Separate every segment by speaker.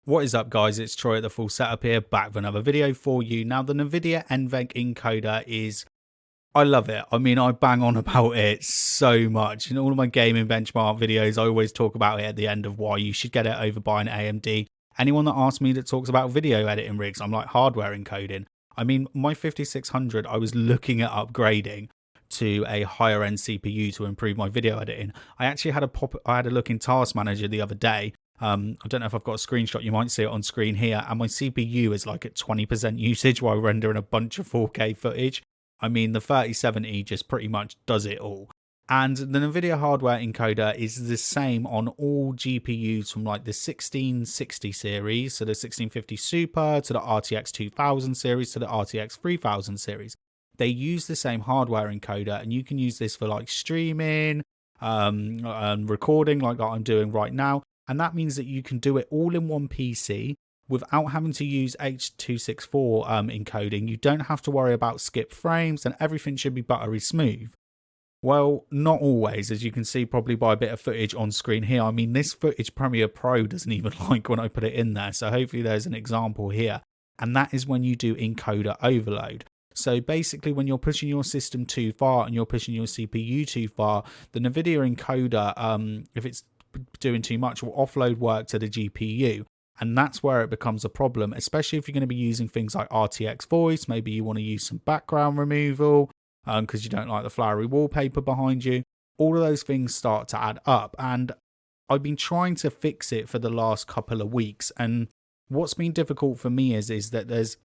Speaker 1: What is up, guys? It's Troy at the Full Setup here, back with another video for you. Now, the Nvidia Nvenc encoder is, I love it. I mean, I bang on about it so much. In all of my gaming benchmark videos, I always talk about it at the end of why you should get it over by an AMD. Anyone that asks me that talks about video editing rigs, I'm like hardware encoding. I mean, my 5600, I was looking at upgrading to a higher end CPU to improve my video editing. I actually had a look in Task Manager the other day. I don't know if I've got a screenshot, you might see it on screen here, and my CPU is like at 20% usage while rendering a bunch of 4K footage. I mean, the 3070 just pretty much does it all. And the Nvidia hardware encoder is the same on all GPUs from like the 1660 series, so the 1650 Super, to the RTX 2000 series, to the RTX 3000 series. They use the same hardware encoder, and you can use this for like streaming, recording like I'm doing right now. And that means that you can do it all in one PC without having to use H.264 encoding. You don't have to worry about skip frames, and everything should be buttery smooth. Well, not always, as you can see probably by a bit of footage on screen here. I mean, this footage Premiere Pro doesn't even like when I put it in there. So hopefully there's an example here. And that is when you do encoder overload. So basically, when you're pushing your system too far and you're pushing your CPU too far, the Nvidia encoder, if it's doing too much, will offload work to the GPU, and that's where it becomes a problem, especially if you're going to be using things like RTX voice. Maybe you want to use some background removal because you don't like the flowery wallpaper behind you. All of those things start to add up, and I've been trying to fix it for the last couple of weeks, and what's been difficult for me is that there's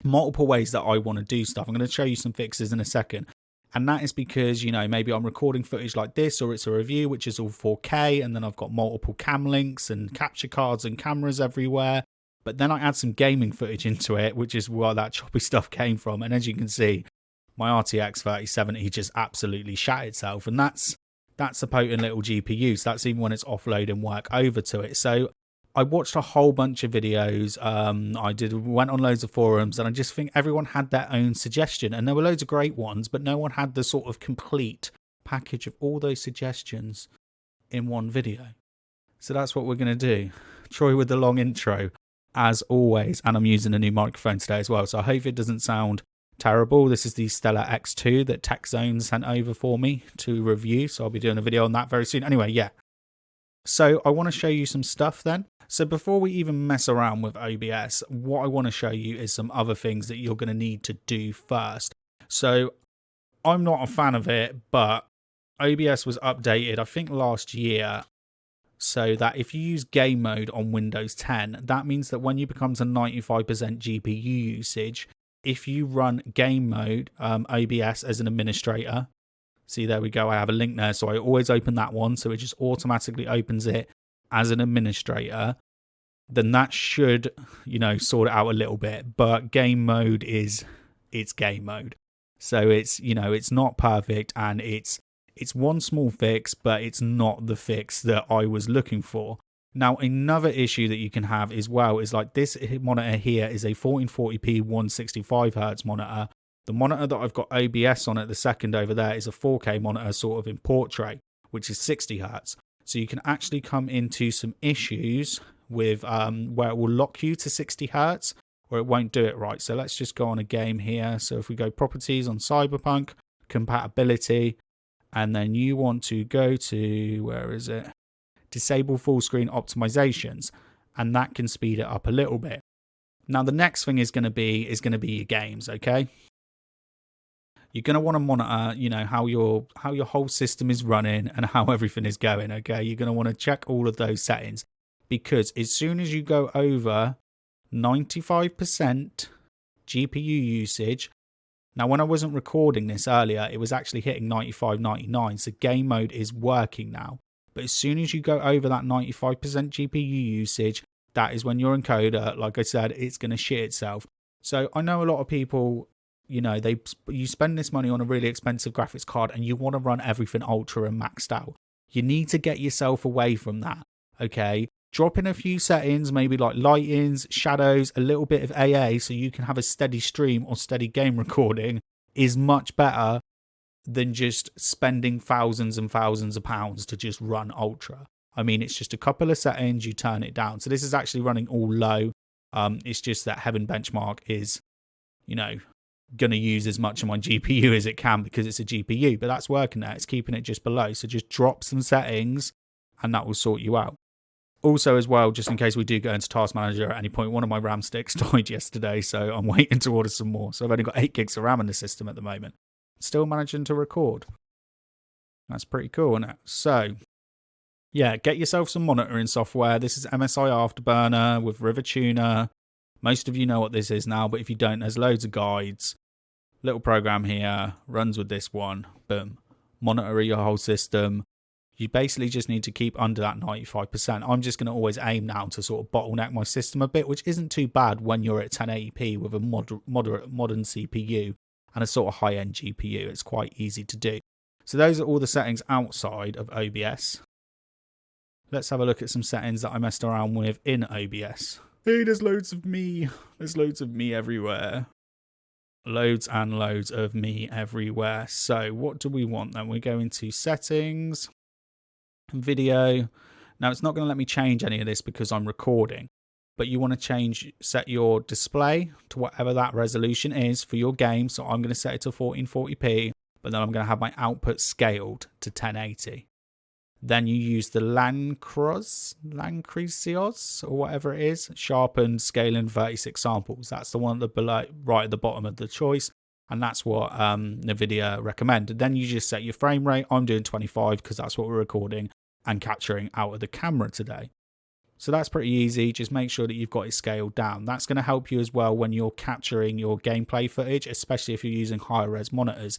Speaker 1: multiple ways that I want to do stuff. I'm going to show you some fixes in a second. And that is because, you know, maybe I'm recording footage like this, or it's a review, which is all 4K, and then I've got multiple cam links and capture cards and cameras everywhere. But then I add some gaming footage into it, which is where that choppy stuff came from. And as you can see, my RTX 3070 just absolutely shat itself. And that's a potent little GPU. So that's even when it's offloading work over to it. So I watched a whole bunch of videos. Went on loads of forums, and I just think everyone had their own suggestion, and there were loads of great ones, but no one had the sort of complete package of all those suggestions in one video. So that's what we're going to do. Troy with the long intro, as always, and I'm using a new microphone today as well, so I hope it doesn't sound terrible. This is the Stellar X2 that TechZone sent over for me to review, so I'll be doing a video on that very soon. Anyway, yeah. So I want to show you some stuff then. So before we even mess around with OBS, what I want to show you is some other things that you're going to need to do first. So I'm not a fan of it, but OBS was updated, I think last year, so that if you use game mode on Windows 10, that means that when you become to 95% GPU usage, if you run game mode, OBS as an administrator, see, there we go, I have a link there, so I always open that one, so it just automatically opens it as an administrator, then that should, you know, sort it out a little bit. But game mode it's game mode. So it's, you know, it's not perfect, and it's one small fix, but it's not the fix that I was looking for. Now, another issue that you can have as well is like this monitor here is a 1440p 165Hz monitor. The monitor that I've got OBS on at the second over there is a 4K monitor sort of in portrait, which is 60Hz. So you can actually come into some issues with where it will lock you to 60Hz, or it won't do it right. So let's just go on a game here. So if we go properties on Cyberpunk, compatibility, and then you want to go to, where is it? Disable full screen optimizations, and that can speed it up a little bit. Now the next thing is going to be your games, okay? You're going to want to monitor, you know, how your whole system is running and how everything is going, okay? You're going to want to check all of those settings, because as soon as you go over 95% GPU usage, now when I wasn't recording this earlier, it was actually hitting 95, 99, so game mode is working now. But as soon as you go over that 95% GPU usage, that is when your encoder, like I said, it's going to shit itself. So I know a lot of people, you know, you spend this money on a really expensive graphics card and you want to run everything ultra and maxed out. You need to get yourself away from that, okay? Drop in a few settings, maybe like lightings, shadows, a little bit of AA, so you can have a steady stream or steady game recording, is much better than just spending thousands and thousands of pounds to just run ultra. I mean, it's just a couple of settings, you turn it down. So this is actually running all low. It's just that Heaven Benchmark is, you know, going to use as much of my GPU as it can because it's a GPU, but that's working there. It's keeping it just below. So just drop some settings and that will sort you out. Also, as well, just in case we do go into Task Manager at any point, one of my RAM sticks died yesterday, so I'm waiting to order some more. So I've only got 8 gigs of RAM in the system at the moment. Still managing to record. That's pretty cool, isn't it? So, yeah, get yourself some monitoring software. This is MSI Afterburner with River Tuner. Most of you know what this is now, but if you don't, there's loads of guides. Little program here, runs with this one. Boom. Monitor your whole system. You basically just need to keep under that 95%. I'm just going to always aim now to sort of bottleneck my system a bit, which isn't too bad when you're at 1080p with a moderate modern CPU and a sort of high-end GPU. It's quite easy to do. So those are all the settings outside of OBS. Let's have a look at some settings that I messed around with in OBS. Hey, there's loads of me. There's loads of me everywhere. Loads and loads of me everywhere. So what do we want then? We go into settings. Video. Now it's not going to let me change any of this because I'm recording, but you want to set your display to whatever that resolution is for your game. So I'm going to set it to 1440p, but then I'm going to have my output scaled to 1080. Then you use the Lancrosios or whatever it is, sharpened scaling 36 samples. That's the one at the below, right at the bottom of the choice. And that's what Nvidia recommended. Then you just set your frame rate. I'm doing 25 because that's what we're recording and capturing out of the camera today. So that's pretty easy. Just make sure that you've got it scaled down. That's going to help you as well when you're capturing your gameplay footage, especially if you're using higher res monitors.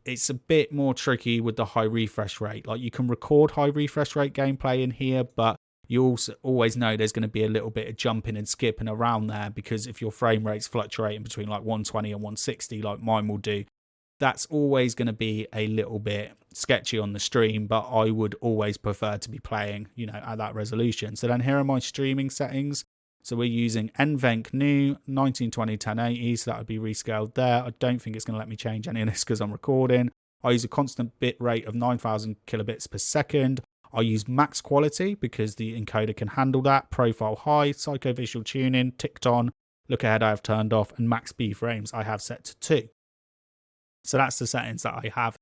Speaker 1: It's a bit more tricky with the high refresh rate. Like you can record high refresh rate gameplay in here, but you also always know there's going to be a little bit of jumping and skipping around there because if your frame rate's fluctuating between like 120 and 160 like mine will do, that's always going to be a little bit sketchy on the stream, but I would always prefer to be playing, you know, at that resolution. So then here are my streaming settings. So we're using Nvenc new 1920 1080, so that would be rescaled there. I don't think it's going to let me change any of this because I'm recording. I use a constant bit rate of 9,000 kilobits per second. I use max quality because the encoder can handle that. Profile high, psycho visual tuning, ticked on. Look ahead I have turned off, and max B frames I have set to 2. So that's the settings that I have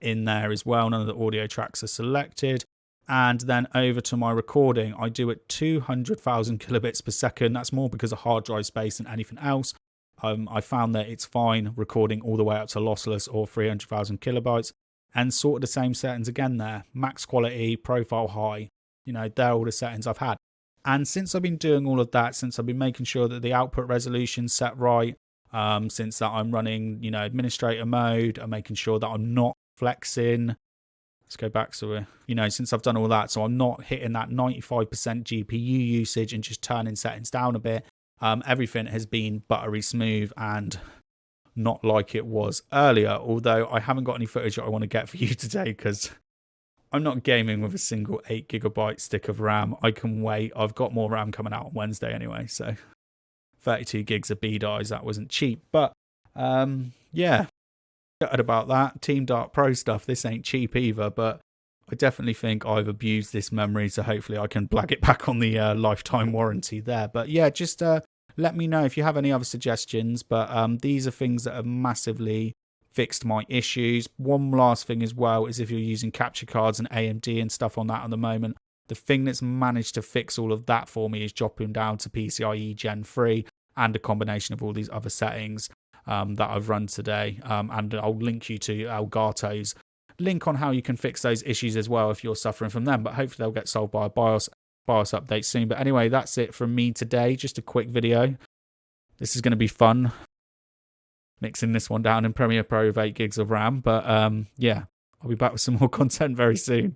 Speaker 1: in there as well. None of the audio tracks are selected. And then over to my recording, I do it 200,000 kilobits per second. That's more because of hard drive space than anything else. I found that it's fine recording all the way up to lossless or 300,000 kilobytes. And sort of the same settings again there. Max quality, profile high. You know, they're all the settings I've had. And since I've been doing all of that, since I've been making sure that the output resolution's set right, since that I'm running, you know, administrator mode, I'm making sure that I'm not flexing. Let's go back. So we're, you know, since I've done all that, so I'm not hitting that 95% GPU usage and just turning settings down a bit. Everything has been buttery smooth and not like it was earlier, although I haven't got any footage that I want to get for you today because I'm not gaming with a single 8GB stick of RAM. I can wait. I've got more RAM coming out on Wednesday anyway, so 32 gigs of B-Dies, that wasn't cheap. But yeah, gutted about that. Team Dark Pro stuff, this ain't cheap either, but I definitely think I've abused this memory, so hopefully I can blag it back on the lifetime warranty there. But yeah, just let me know if you have any other suggestions, but these are things that have massively fixed my issues. One last thing as well is if you're using capture cards and AMD and stuff on that at the moment, the thing that's managed to fix all of that for me is dropping down to PCIe Gen 3 and a combination of all these other settings that I've run today. And I'll link you to Elgato's link on how you can fix those issues as well if you're suffering from them, but hopefully they'll get solved by a BIOS update soon. But anyway, that's it from me today. Just a quick video. This is going to be fun, mixing this one down in Premiere Pro with 8 gigs of RAM. But yeah, I'll be back with some more content very soon.